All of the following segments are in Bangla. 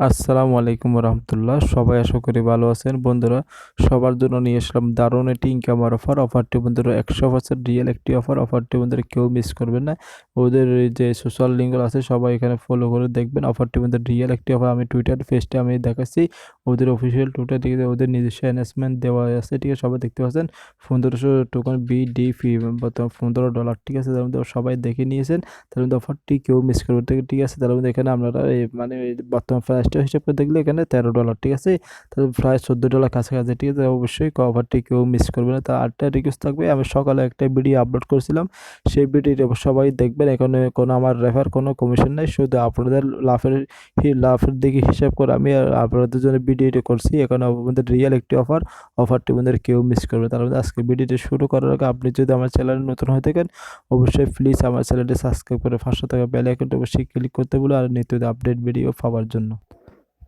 আসসালামু আলাইকুম রহমতুল্লাহ। সবাই আশা করি ভালো আছেন। বন্ধুরা, সবার জন্য নিয়ে আসলাম দারুণ একটি ইনকাম অফারটি বন্ধুরা 100% রিয়েল একটি অফারটি বন্ধুরা কেউ মিস করবেন না। ওদের এই যে সোশ্যাল লিঙ্কগুলো আছে সবাই এখানে ফলো করে দেখবেন। অফারটি বন্ধুরা রিয়েল একটি অফার। আমি টুইটার পেজটা আমি দেখাচ্ছি, ওদের অফিসিয়াল টুইটার দিকে ওদের নিজস্ব অ্যানাউন্সমেন্ট দেওয়া আছে, ঠিক আছে? সবাই দেখতে পাচ্ছেন 1500 টোকেন বিডিপি, বর্তমান $15, ঠিক আছে? তার মধ্যে সবাই দেখে নিয়েছেন। তার মধ্যে অফারটি কেউ মিস করবে, ঠিক আছে? তার মধ্যে এখানে আপনারা মানে বর্তমান প্রাইসটা হিসাব করে দেখলে এখানে $13, ঠিক আছে? তাহলে প্রায় $14 কাছাকাছি, ঠিক আছে? অবশ্যই অফারটি কেউ মিস করবে না। তার আরেকটা রিকোয়েস্ট থাকবে, আমি সকালে একটা ভিডিও আপলোড করেছিলাম, সেই ভিডিওটা সবাই দেখবেন। এখানে কোনো আমার কোনো কমিশন নাই, শুধু আপনাদের লাভের দিকে হিসাব করে আমি আপনাদের জন্য ভিডিওটা করছি। এখানে আপনাদের রিয়েল একটি অফারটি আপনাদের কেউ মিস করবে। তার মধ্যে আজকে ভিডিওটা শুরু করার আগে আপনি যদি আমার চ্যানেলে নতুন হয়ে থাকেন, অবশ্যই প্লিজ আমার চ্যানেলটি সাবস্ক্রাইব করে পাশে থাকা বেল আইকনটা অবশ্যই ক্লিক করতে বলে আর নিত্য আপডেট ভিডিও পাওয়ার জন্য।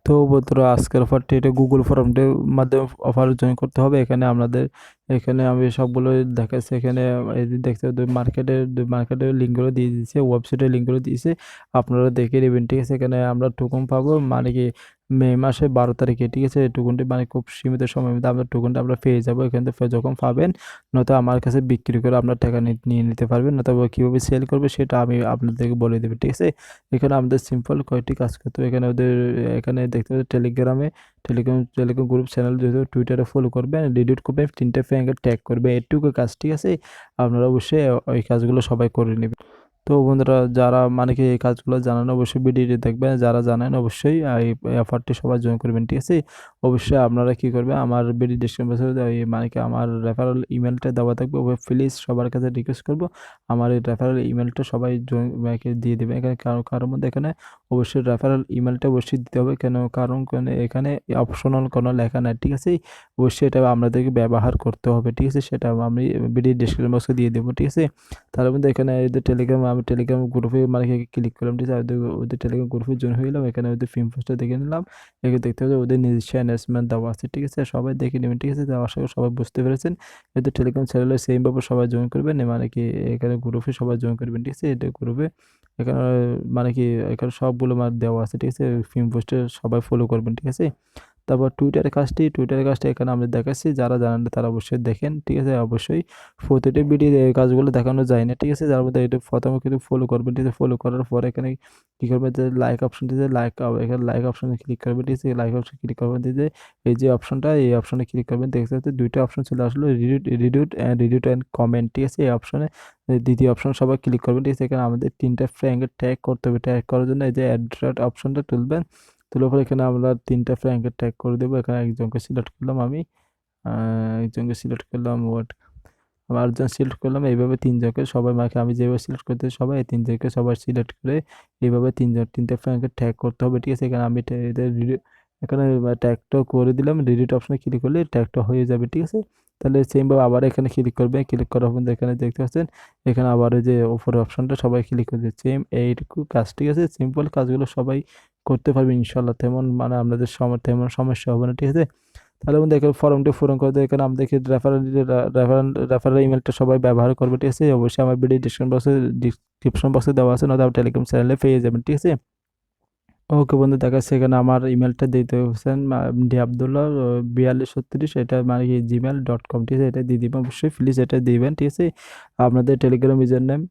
তো বন্ধুরা, আজকের অফারটি এটা গুগল ফর্মটির মাধ্যমে অফার জয়েন করতে হবে। এখানে আমি সবগুলো দেখাচ্ছি। এখানে এই যে দেখতে মার্কেটের লিঙ্কগুলো দিয়ে দিয়েছে, ওয়েবসাইটের লিঙ্কগুলো দিয়েছে, আপনারা দেখে নেবেন, ঠিক আছে? এখানে আমরা টোকন পাবো মানে কি মে মাসে 12 তারিখে, ঠিক আছে? টোকনটি মানে খুব সীমিত সময়ের মধ্যে আমরা টোকনটা পেয়ে যাবো। এখান থেকে যখন পাবেন, নয়তো আমার কাছে বিক্রি করে আপনার টাকা নিয়ে নিতে পারবেন, নয়তো কীভাবে সেল করবে সেটা আমি আপনাদেরকে বলে দেবো, ঠিক আছে? এখানে আমাদের সিম্পল কয়েকটি কাজ করতে হবে। এখানে দেখতে পাচ্ছেন টেলিগ্রাম গ্রুপ চ্যানেল, যেহেতু টুইটারে ফলো করবেন, রিডিট করবেন, 3টে ফ্রেন্ডকে ট্যাগ করবে, এটুকু কাজ, ঠিক আছে? আপনারা অবশ্যই ওই কাজগুলো সবাই করে নেবেন। তো বন্ধুরা, যারা মানে কি এই কাজগুলো জানেন অবশ্যই ভিডিওটি দেখবেন, যারা জানেন অবশ্যই এই অফারটি সবাই জয়েন করবেন, ঠিক আছে? অবশ্যই আপনারা কি করবেন, আমার ভিডিও ডিসক্রিপশন মানে কি আমার রেফারেল ইমেলটা দেওয়া থাকবে। প্লিজ সবার কাছে রিকোয়েস্ট করবো, আমার এই রেফারেল ইমেলটা সবাই দিয়ে দেবেন। এখানে কারোর মধ্যে এখানে অবশ্যই রেফারেল ইমেলটা অবশ্যই দিতে হবে, কারণ এখানে অপশনাল কোনো লেখা নাই, ঠিক আছে? অবশ্যই এটা আপনাদেরকে ব্যবহার করতে হবে, ঠিক আছে? সেটা আমি ভিডিও ডিসক্রিপশন বক্সে দিয়ে দেবো, ঠিক আছে? তার মধ্যে এখানে এদের আমি টেলিগ্রাম গ্রুপে মানে ক্লিক করলাম, ঠিক আছে? ওদের টেলিগ্রাম গ্রুপে জয়েন হয়ে গেলাম। এখানে ওদের ফিল্ম পোস্টটা দেখে নিলাম। এখানে দেখতে হবে ওদের নিজস্ব অ্যানাউন্সমেন্ট দেওয়া আছে, ঠিক আছে? সবাই দেখে নেবেন, ঠিক আছে? তো আশা করি সবাই বুঝতে পেরেছেন। এদের টেলিগ্রাম চ্যানেলে সেমভাবে সবাই জয়েন করবেন, মানে কি এখানে গ্রুপে সবাই জয়েন করবেন, ঠিক আছে? এটা গ্রুপে এখানে মানে কি এখানে সবগুলো দেওয়া আছে, ঠিক আছে? ফিল্ম পোস্টে সবাই ফলো করবেন, ঠিক আছে? তারপর টুইটারের কাজটা এখানে আমরা দেখাচ্ছি, যারা জানেন না তারা অবশ্যই দেখেন, ঠিক আছে? অবশ্যই প্রতিটি ভিডিও এই কাজগুলো দেখানো যায় না, ঠিক আছে? যার মধ্যে এটা প্রথমে কিন্তু ফলো করবেন, ঠিক আছে? ফলো করার পরে এখানে কী করবেন, যে লাইক অপশনটিতে এখানে লাইক অপশনে ক্লিক করবেন, ঠিক আছে? লাইক অপশন ক্লিক করবেন, যে এই যে অপশনটা, এই অপশনে ক্লিক করবেন। দেখতে পাচ্ছেন দুইটা অপশন চলে আসলো, রিডিউট অ্যান্ড কমেন্ট, ঠিক আছে? এই অপশনে দ্বিতীয় অপশন সবাই ক্লিক করবেন, ঠিক আছে? এখানে আমাদের 3টা ফ্রেন্ডকে ট্যাগ করতে হবে। ট্যাগ করার জন্য এই যে অ্যাড অপশনটা তুলবেন, তোলার পর এখানে আমরা 3টা ফ্রেন্ডকে ট্যাগ করে দেবো। এখানে একজনকে সিলেক্ট করলাম আমি, একজনকে সিলেক্ট করলাম, আবার একজন সিলেক্ট করলাম। এইভাবে 3জনকে সবাই মাকে আমি যেভাবে সিলেক্ট করতে সবাই এই 3জনকে সবাই সিলেক্ট করে এইভাবে 3টা ফ্রেন্ডকে ট্যাগ করতে হবে, ঠিক আছে? এখানে আমি এখানে ট্যাগটা করে দিলাম, ডিলিট অপশনে ক্লিক করলে ট্যাগটা হয়ে যাবে, ঠিক আছে? তাহলে সেমভাবে আবার এখানে ক্লিক করবেন, ক্লিক করার পর এখানে দেখতে পাচ্ছেন এখানে আবার ওই যে উপরের অপশনটা সবাই ক্লিক করে দিচ্ছে। সেম এইটুকু কাজ, ঠিক আছে? সিম্পল কাজগুলো সবাই করতে পারবে ইনশাল্লাহ, তেমন মানে আপনাদের তেমন সমস্যা হবে না, ঠিক আছে? তাহলে বন্ধু এখানে ফর্মটি পূরণ করে দিয়ে এখানে আমাদেরকে রেফারেল ইমেলটা সবাই ব্যবহার করবে, ঠিক আছে? অবশ্যই আমার ভিডিও ডিসক্রিপশন বক্সে দেওয়া আছে, নয়তো টেলিগ্রাম চ্যানেলে পেয়ে যাবেন, ঠিক আছে? ওকে বন্ধু, দেখাচ্ছে এখানে আমার ইমেলটা দিতে হোসেন ডি আবদুল্লাহ 4236, এটা মানে কি gmail.com, ঠিক আছে? এটা দিয়ে দিবেন, অবশ্যই প্লিজ এটা দিবেন, ঠিক আছে? আপনাদের Telegram user name,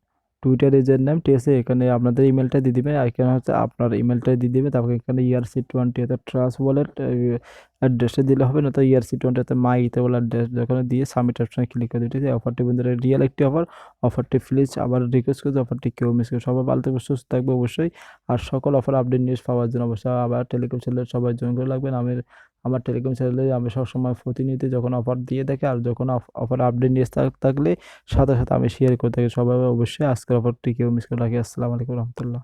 Twitter user name, ঠিক আছে? এখানে আপনাদের ইমেলটা দিয়ে দিবেন, আর এখানে হচ্ছে আপনার ইমেলটা দিয়ে দিবে। তারপর এখানে ERC20 অর্থাৎ ট্রাস্ট ওয়ালেট অ্যাড্রেসটা দিলে হবে, না তো ERC20 অর্থাৎ মাই ইতে বলে অ্যাড্রেস, যেখানে দিয়ে সাবমিট অপশনে ক্লিক করে দিতে। অফারটি বন্ধুরা রিয়েল একটি অফারটি প্লিজ আবার রিকোয়েস্ট করছি, অফারটি কেউ মিস করে। সবাই ভালো থাকবে, সুস্থ থাকবে অবশ্যই। আর সকল অফার আপডেট নিউজ পাওয়ার জন্য অবশ্যই আবার টেলিগ্রাম চ্যানেলে সবাই জয়েন করে লাগবেন। আমার টেলিগ্রাম চ্যানেলে আমি সবসময় প্রতিনিয়ত যখন অফার দিয়ে থাকি, আর যখন অফার আপডেট নিউজ থাকলে সাথে সাথে আমি শেয়ার করে থাকি। সবাই অবশ্যই আজকের অফারটি কেউ মিস করে রাখি। আসসালামু আলাইকুম রহমতুল্লাহ।